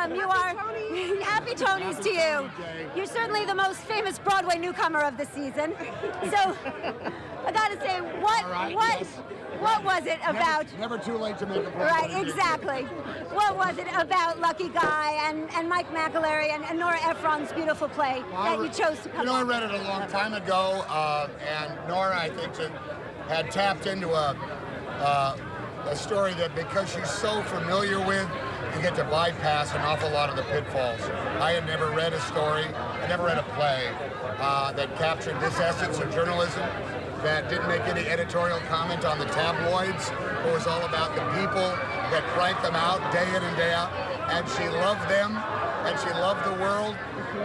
You are happy Tonys to you. You're certainly the most famous Broadway newcomer of the season. So I got to say, what was it about? Never too late to make a Broadway. Right, exactly. What was it about Lucky Guy and Mike McAlery and Nora Ephron's beautiful play that you chose to come? I read it a long time ago, and Nora, I think, had tapped into a story that because she's so familiar with, you get to bypass an awful lot of the pitfalls. I had never read a story, I never read a play that captured this essence of journalism, that didn't make any editorial comment on the tabloids. It was all about the people that crank them out day in and day out. And she loved them, and she loved the world.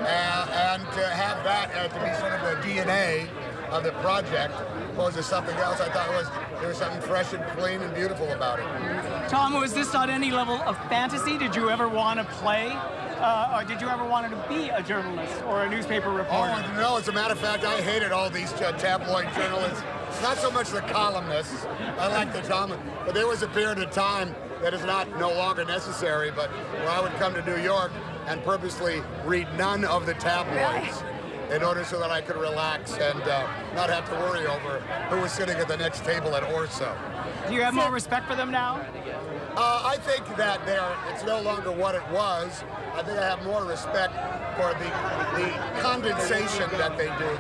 And to have that to be sort of the DNA of the project opposed to something else, I thought there was something fresh and clean and beautiful about it. Tom, was this on any level of fantasy? Did you ever want to play? Or did you ever want to be a journalist or a newspaper reporter? Oh, no, as a matter of fact, I hated all these tabloid journalists. Not so much the columnists. I like the columnists. But there was a period of time that is no longer necessary, but where I would come to New York and purposely read none of the tabloids in order so that I could relax and not have to worry over who was sitting at the next table at Orso. Do you have more respect for them now? I think that it's no longer what it was. I think I have more respect for the condensation that they do.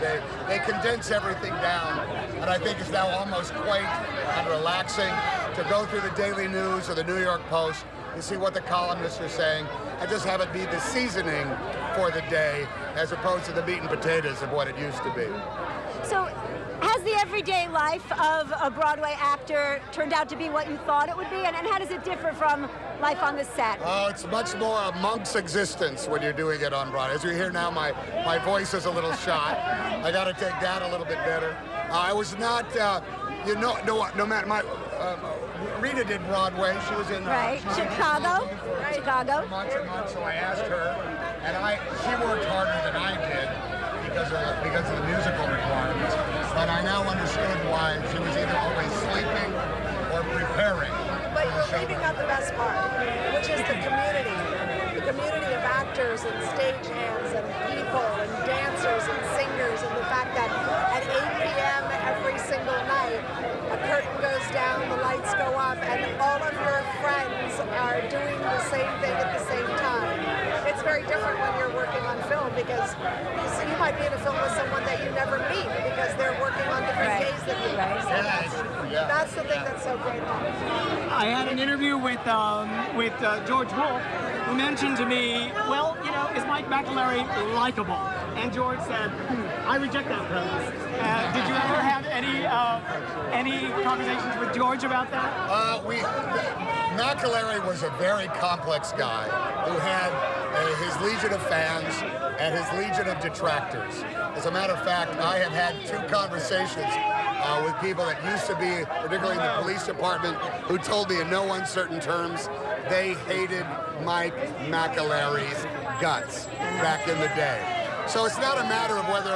They condense everything down, and I think it's now almost quaint and relaxing to go through the Daily News or the New York Post and see what the columnists are saying, and just have it be the seasoning for the day as opposed to the meat and potatoes of what it used to be. So, has the everyday life of a Broadway actor turned out to be what you thought it would be? And how does it differ from life on the set? Oh, it's much more a monk's existence when you're doing it on Broadway. As you hear now, my voice is a little shot. I got to take that a little bit better. I was not, no matter Rita did Broadway. She was in Chicago. Chicago. Months and months, so I asked her, and she worked harder than I did because of the musical requirements. But I now understood why she was either always sleeping or preparing. But you're leaving out the best part, which is the community of actors and stagehands and people and dancers and singers, and the fact that at 8 p.m. every single night, a curtain goes down, the lights go up, and all of your friends are doing the same thing at the same time. It's very different when you're working on film, because you might be in a film with someone that you never meet because they're working on different days than you. So that's the thing that's so great about it. I had an interview with George Wolfe, who mentioned to me, well, is Mike McAlery likable? And George said, I reject that premise. Did you ever have any conversations with George about that? McAlery was a very complex guy who had his legion of fans and his legion of detractors. As a matter of fact, I have had 2 conversations with people that used to be, particularly in the police department, who told me in no uncertain terms they hated Mike McAlery's guts back in the day. So it's not a matter of whether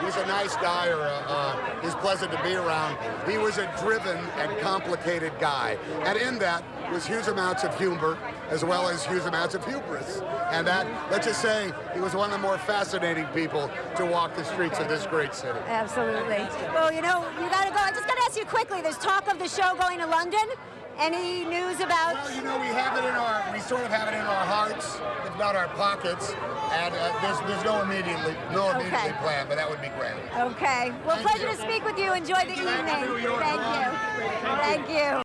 he's a nice guy or he's pleasant to be around. He was a driven and complicated guy. And in that was huge amounts of humor as well as huge amounts of hubris. And that, let's just say, he was one of the more fascinating people to walk the streets of this great city. Absolutely. Well, you got to go. I just got to ask you quickly, there's talk of the show going to London. Any news about? Well, we sort of have it in our hearts, if not our pockets, and there's no immediately planned, but that would be great. Okay. Well, pleasure to speak with you. Enjoy the evening. Thank you. Thank you.